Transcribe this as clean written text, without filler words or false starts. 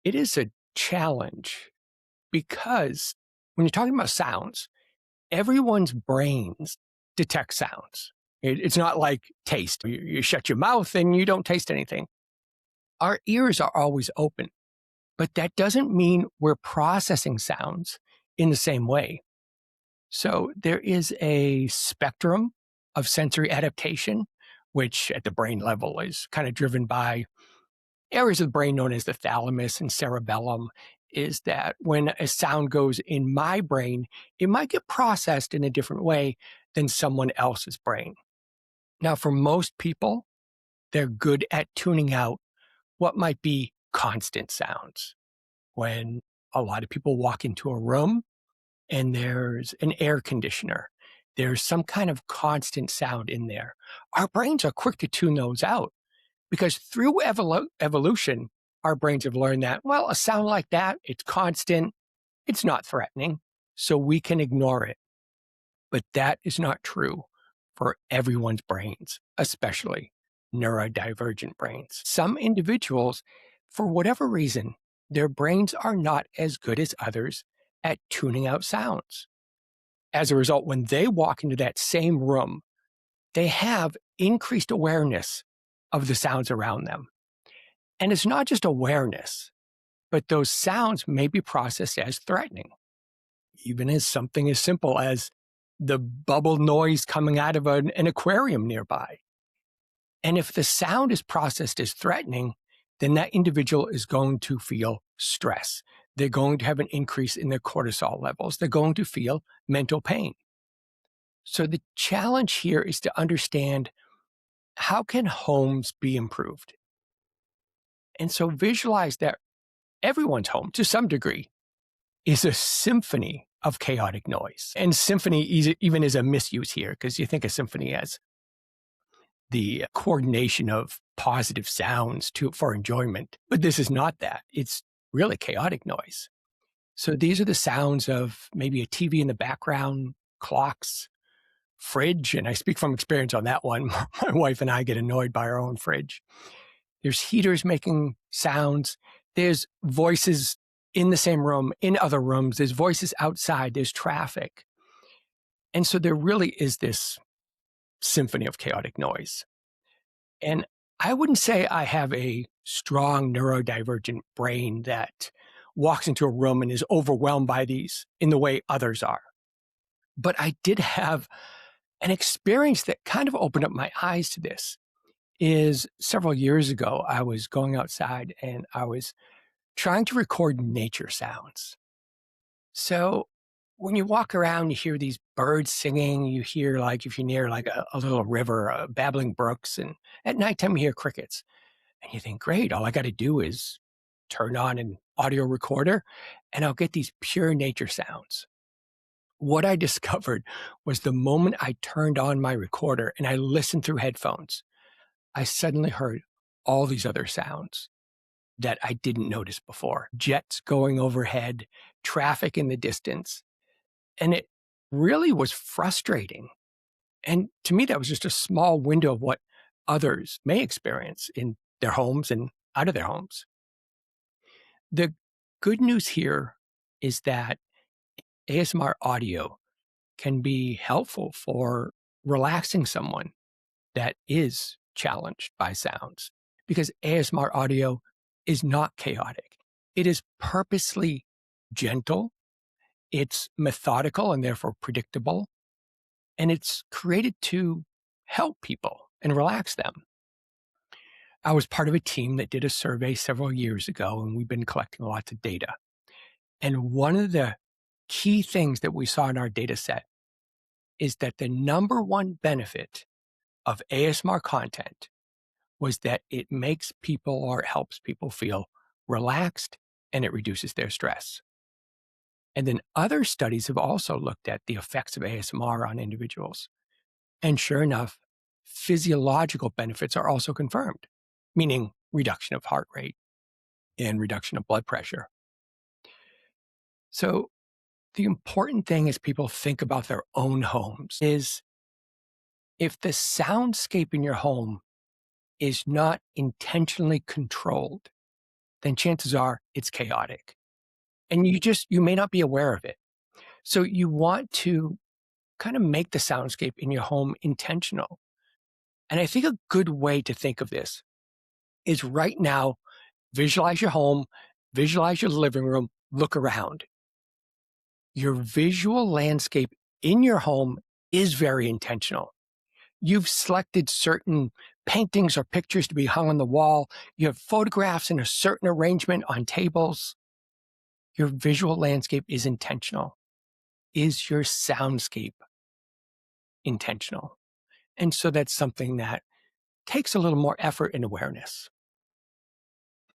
It is a challenge because when you're talking about sounds, everyone's brains detect sounds. It's not like taste. You shut your mouth and you don't taste anything. Our ears are always open, but that doesn't mean we're processing sounds in the same way. So there is a spectrum of sensory adaptation, which at the brain level is kind of driven by areas of the brain known as the thalamus and cerebellum. Is that when a sound goes in my brain, it might get processed in a different way than someone else's brain. Now, for most people, they're good at tuning out what might be constant sounds. When a lot of people walk into a room and there's an air conditioner, there's some kind of constant sound in there. Our brains are quick to tune those out because through evolution, our brains have learned that, well, a sound like that, it's constant, it's not threatening, so we can ignore it. But that is not true for everyone's brains, especially neurodivergent brains. Some individuals, for whatever reason, their brains are not as good as others at tuning out sounds. As a result, when they walk into that same room, they have increased awareness of the sounds around them. And it's not just awareness, but those sounds may be processed as threatening, even as something as simple as the bubble noise coming out of an aquarium nearby. And if the sound is processed as threatening, then that individual is going to feel stress. They're going to have an increase in their cortisol levels. They're going to feel mental pain. So the challenge here is to understand, how can homes be improved? And so visualize that everyone's home, to some degree, is a symphony of chaotic noise. And symphony even is a misuse here, because you think of symphony as the coordination of positive sounds for enjoyment. But this is not that. It's really chaotic noise. So these are the sounds of maybe a TV in the background, clocks, fridge. And I speak from experience on that one. My wife and I get annoyed by our own fridge. There's heaters making sounds. There's voices in the same room, in other rooms. There's voices outside. There's traffic. And so there really is this symphony of chaotic noise. And I wouldn't say I have a strong neurodivergent brain that walks into a room and is overwhelmed by these in the way others are. But I did have an experience that kind of opened up my eyes to this. Is several years ago, I was going outside and I was trying to record nature sounds. So when you walk around, you hear these birds singing, you hear, like, if you're near like a little river, babbling brooks, and at nighttime you hear crickets. And you think, great, all I got to do is turn on an audio recorder and I'll get these pure nature sounds. What I discovered was the moment I turned on my recorder and I listened through headphones, I suddenly heard all these other sounds that I didn't notice before. Jets going overhead, traffic in the distance. And it really was frustrating. And to me, that was just a small window of what others may experience in their homes and out of their homes. The good news here is that ASMR audio can be helpful for relaxing someone that is challenged by sounds, because ASMR audio is not chaotic. It is purposely gentle, it's methodical and therefore predictable, and it's created to help people and relax them. I was part of a team that did a survey several years ago, and we've been collecting lots of data. And one of the key things that we saw in our data set is that the number one benefit of ASMR content was that it makes people, or it helps people, feel relaxed, and it reduces their stress. And then other studies have also looked at the effects of ASMR on individuals. And sure enough, physiological benefits are also confirmed, meaning reduction of heart rate and reduction of blood pressure. So the important thing as people think about their own homes is, if the soundscape in your home is not intentionally controlled, then chances are it's chaotic. And you may not be aware of it. So you want to kind of make the soundscape in your home intentional. And I think a good way to think of this is right now, visualize your home, visualize your living room, look around. Your visual landscape in your home is very intentional. You've selected certain paintings or pictures to be hung on the wall. You have photographs in a certain arrangement on tables. Your visual landscape is intentional. Is your soundscape intentional? And so that's something that takes a little more effort and awareness.